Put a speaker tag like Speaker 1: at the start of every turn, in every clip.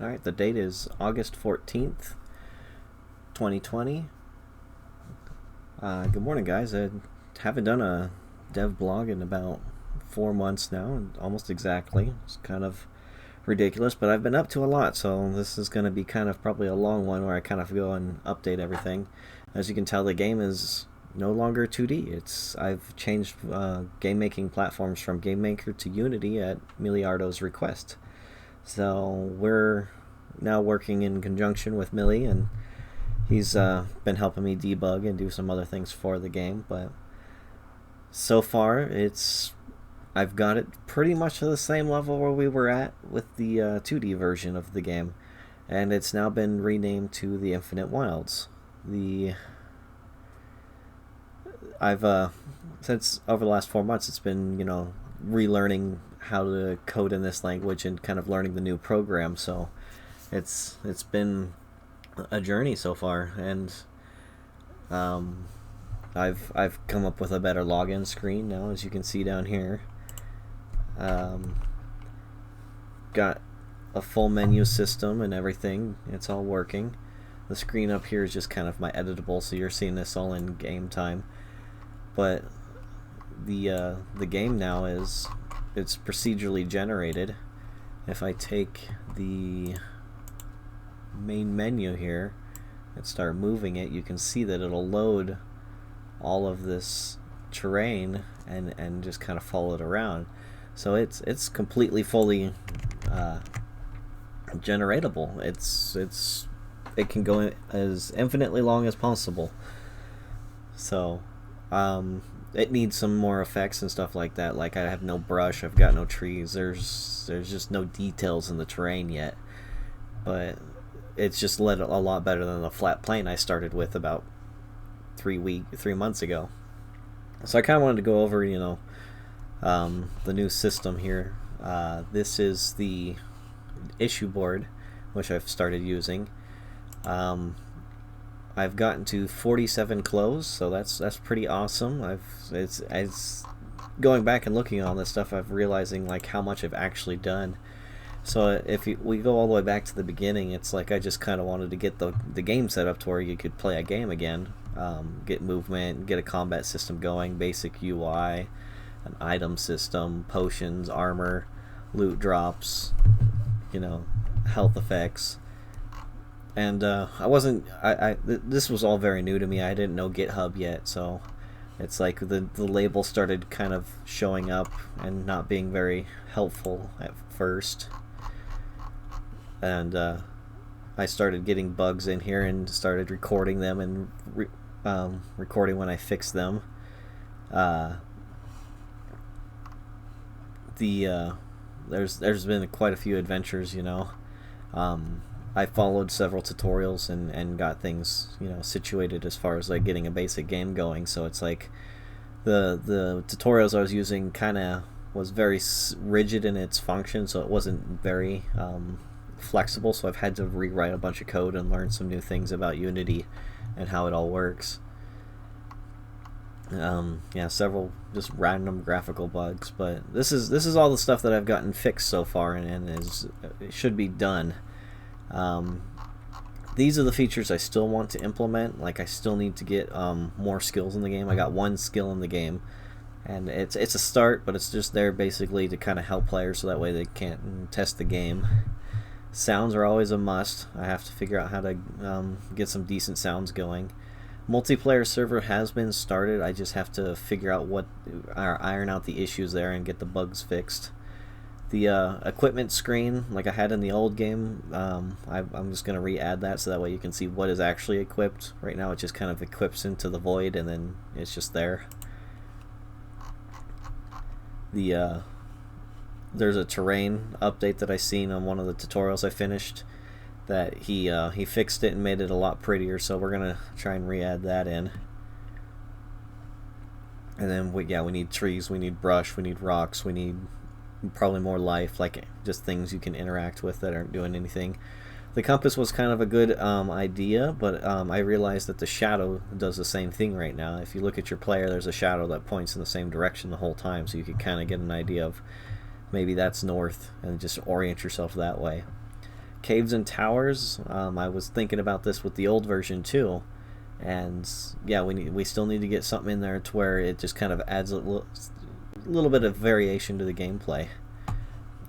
Speaker 1: Alright, the date is August 14th, 2020. Good morning, guys. I haven't done a dev blog in about 4 months now, almost exactly. It's kind of ridiculous, but I've been up to a lot, so this is going to be kind of probably a long one where I kind of go and update everything. As you can tell, the game is no longer 2D. I've changed game making platforms from GameMaker to Unity at Miliardo's request. So we're now working in conjunction with Millie, and he's been helping me debug and do some other things for the game. But so far, I've got it pretty much to the same level where we were at with the 2D version of the game, and it's now been renamed to the Infinite Wilds. I've since over the last 4 months, it's been relearning how to code in this language and kind of learning the new program. So it's been a journey so far, and I've come up with a better login screen now, as you can see down here. Got a full menu system and everything. It's all working. The screen up here is just kind of my editable, so you're seeing this all in game time. But the game now it's procedurally generated. If I take the main menu here and start moving it, you can see that it'll load all of this terrain and just kind of follow it around. So it's completely fully generatable. It can go as infinitely long as possible. So it needs some more effects and stuff like that. Like, I have no brush, I've got no trees, there's just no details in the terrain yet. But it's just led a lot better than the flat plane I started with about 3 months ago. So I kind of wanted to go over, the new system here. This is the issue board, which I've started using. I've gotten to 47 close, so that's pretty awesome. It's going back and looking at all this stuff, I'm realizing like how much I've actually done. So if we go all the way back to the beginning, it's like I just kind of wanted to get the game set up to where you could play a game again, get movement, get a combat system going, basic UI, an item system, potions, armor, loot drops, health effects. And this was all very new to me. I didn't know GitHub yet, so it's like the label started kind of showing up and not being very helpful at first. And I started getting bugs in here and started recording them and recording when I fixed them. There's been quite a few adventures, I followed several tutorials and got things situated as far as like getting a basic game going. So it's like the tutorials I was using kind of was very rigid in its function, so it wasn't very flexible. So I've had to rewrite a bunch of code and learn some new things about Unity and how it all works. Several just random graphical bugs, but this is all the stuff that I've gotten fixed so far, and it should be done. These are the features I still want to implement. Like, I still need to get more skills in the game. I got one skill in the game, and it's a start, but it's just there basically to kind of help players so that way they can't test the game. Sounds are always a must. I have to figure out how to get some decent sounds going. Multiplayer server has been started. I just have to figure out iron out the issues there and get the bugs fixed. The equipment screen, like I had in the old game, I'm just going to re-add that so that way you can see what is actually equipped. Right now it just kind of equips into the void and then it's just there. There's a terrain update that I seen on one of the tutorials I finished that he fixed it and made it a lot prettier, so we're going to try and re-add that in. And then we need trees, we need brush, we need rocks, we need probably more life, like just things you can interact with that aren't doing anything. The compass was kind of a good idea, but I realized that the shadow does the same thing right now. If you look at your player, there's a shadow that points in the same direction the whole time, so you could kind of get an idea of maybe that's north and just orient yourself that way. Caves and towers. I was thinking about this with the old version too, and yeah, we still need to get something in there to where it just kind of adds a little bit of variation to the gameplay.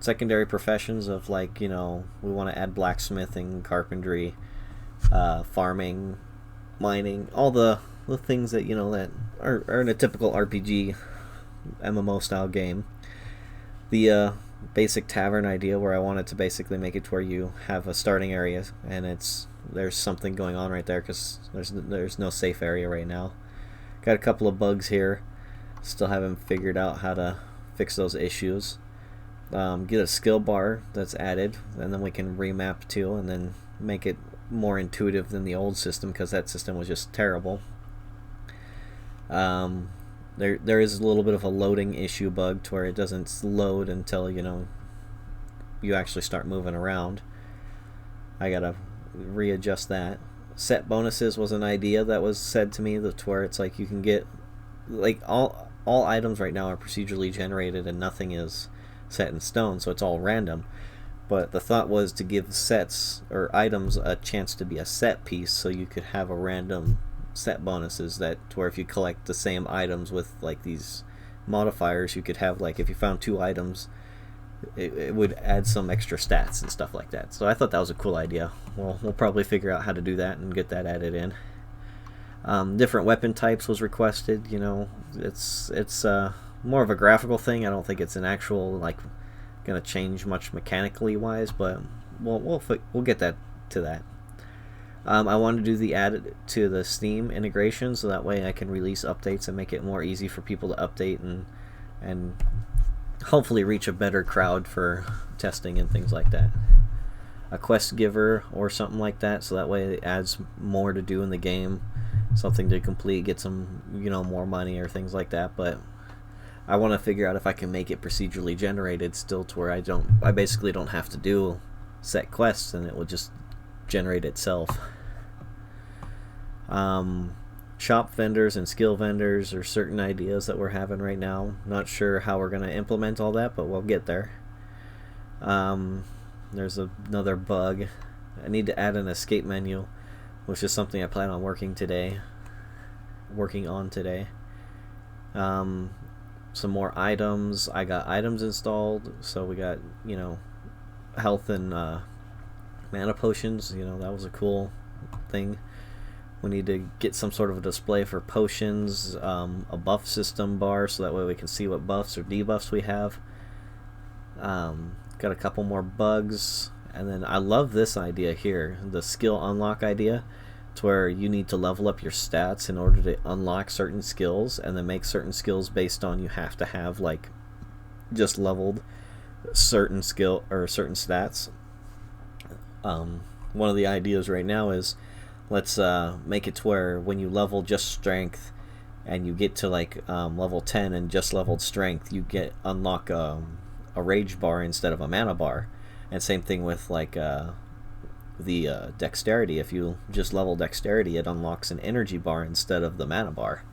Speaker 1: Secondary professions of, like, you know, we want to add blacksmithing, carpentry, farming, mining, all the things that, you know, that are in a typical RPG MMO style game. The basic tavern idea, where I wanted to basically make it to where you have a starting area and there's something going on right there, because there's no safe area right now. Got a couple of bugs here, still haven't figured out how to fix those issues. Get a skill bar that's added, and then we can remap to, and then make it more intuitive than the old system, because that system was just terrible. There is a little bit of a loading issue bug to where it doesn't load until, you know, you actually start moving around. I gotta readjust that. Set bonuses was an idea that was said to me, that where it's like you can get, like, all items right now are procedurally generated and nothing is set in stone, so it's all random. But the thought was to give sets or items a chance to be a set piece, so you could have a random set bonuses that, to where if you collect the same items with, like, these modifiers, you could have, like, if you found 2 items, it would add some extra stats and stuff like that. So I thought that was a cool idea. We'll probably figure out how to do that and get that added in. Different weapon types was requested. You know, it's more of a graphical thing. I don't think it's an actual, like, gonna change much mechanically wise, but we'll get that to that. I want to do the add to the Steam integration, so that way I can release updates and make it more easy for people to update and hopefully reach a better crowd for testing and things like that. A quest giver or something like that, so that way it adds more to do in the game, something to complete, get some, you know, more money or things like that. But I want to figure out if I can make it procedurally generated still, to where I basically don't have to do set quests and it will just generate itself. Shop vendors and skill vendors are certain ideas that we're having right now. Not sure how we're going to implement all that, but we'll get there. There's another bug. I need to add an escape menu, which is something I plan on working on today. Some more items. I got items installed, so we got, you know, health and mana potions. You know, that was a cool thing. We need to get some sort of a display for potions, a buff system bar, so that way we can see what buffs or debuffs we have. Got a couple more bugs, and then I love this idea here, the skill unlock idea, to where you need to level up your stats in order to unlock certain skills, and then make certain skills based on, you have to have, like, just leveled certain skill or certain stats. One of the ideas right now is, let's make it to where when you level just strength and you get to, like, level 10 and just leveled strength, you unlock a rage bar instead of a mana bar. And same thing with, like, the dexterity. If you just level dexterity, it unlocks an energy bar instead of the mana bar,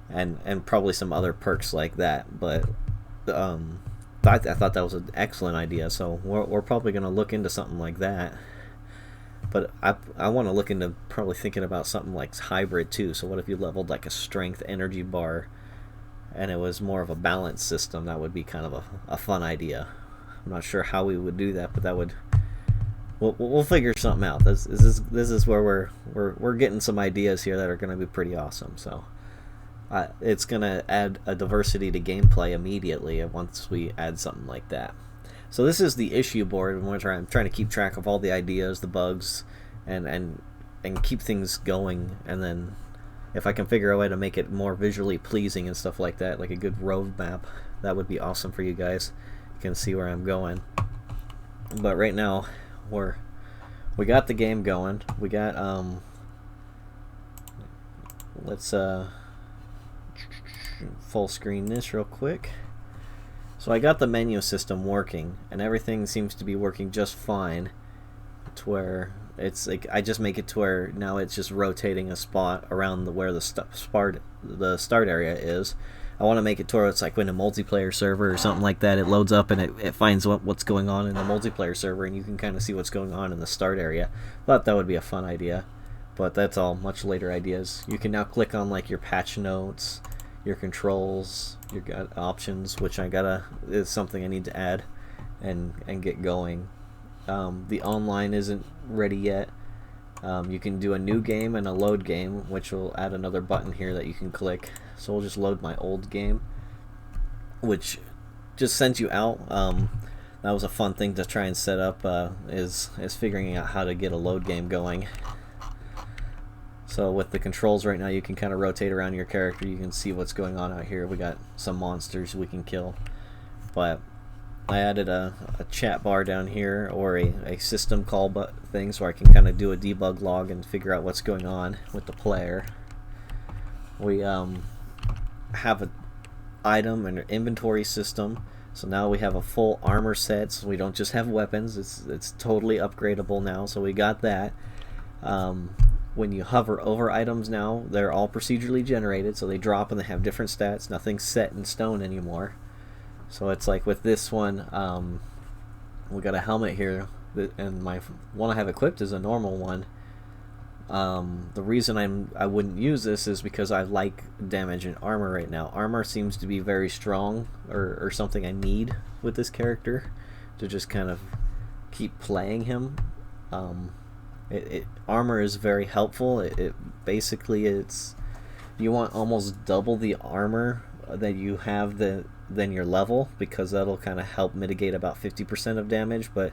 Speaker 1: and probably some other perks like that. But I thought that was an excellent idea, so we're probably going to look into something like that. But I want to look into probably thinking about something like hybrid too. So what if you leveled, like, a strength energy bar and it was more of a balance system? That would be kind of a fun idea. I'm not sure how we would do that, but that would, we'll figure something out. This is where we're getting some ideas here that are going to be pretty awesome. So it's going to add a diversity to gameplay immediately once we add something like that. So this is the issue board, and I'm trying to keep track of all the ideas, the bugs, and keep things going. And then if I can figure a way to make it more visually pleasing and stuff like that, like a good road map, that would be awesome for you guys. You can see where I'm going. But right now, we got the game going. We got let's full screen this real quick. So I got the menu system working, and everything seems to be working just fine, to where it's like I just make it to where now it's just rotating a spot around where the start area is. I want to make it to where it's like when a multiplayer server or something like that, it loads up and it finds what's going on in the multiplayer server, and you can kind of see what's going on in the start area. Thought that would be a fun idea, but that's all much later ideas. You can now click on like your patch notes, your controls, your options, which is something I need to add and get going. The online isn't ready yet. You can do a new game and a load game, which will add another button here that you can click. So we'll just load my old game, which just sends you out. That was a fun thing to try and set up, is figuring out how to get a load game going. So with the controls right now, you can kind of rotate around your character. You can see what's going on out here. We got some monsters we can kill, but I added a chat bar down here, or a system call thing, so I can kind of do a debug log and figure out what's going on with the player. We have an item and an inventory system, so now we have a full armor set, so we don't just have weapons. It's totally upgradable now, so we got that. When you hover over items now, they're all procedurally generated, so they drop and they have different stats. Nothing's set in stone anymore. So it's like with this one, we got a helmet here, and my one I have equipped is a normal one. The reason I wouldn't use this is because I like damage and armor right now. Armor seems to be very strong, or something I need with this character to just kind of keep playing him. Armor is very helpful. Basically you want almost double the armor that you have than your level, because that'll kind of help mitigate about 50% of damage. But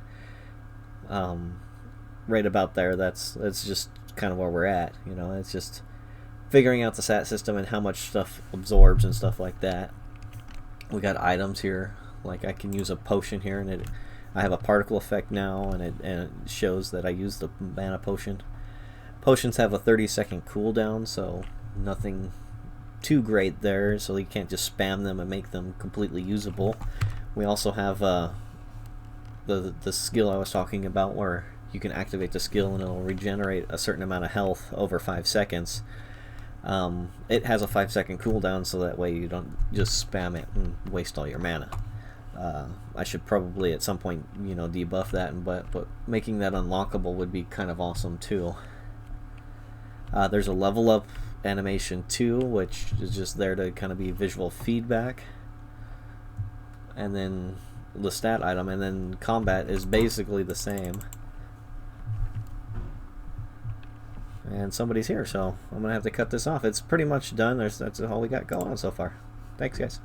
Speaker 1: right about there, that's just kind of where we're at. You know, it's just figuring out the stat system and how much stuff absorbs and stuff like that. We got items here, like I can use a potion here, and I have a particle effect now, and it shows that I used the mana potion. Potions have a 30-second cooldown, so nothing too great there, so you can't just spam them and make them completely usable. We also have the skill I was talking about, where you can activate the skill and it'll regenerate a certain amount of health over 5 seconds. It has a 5-second cooldown, so that way you don't just spam it and waste all your mana. I should probably at some point, you know, debuff that, but making that unlockable would be kind of awesome too. There's a level up animation too, which is just there to kind of be visual feedback, and then the stat item, and then combat is basically the same. And somebody's here, so I'm gonna have to cut this off. It's pretty much done. That's all we got going on so far. Thanks, guys.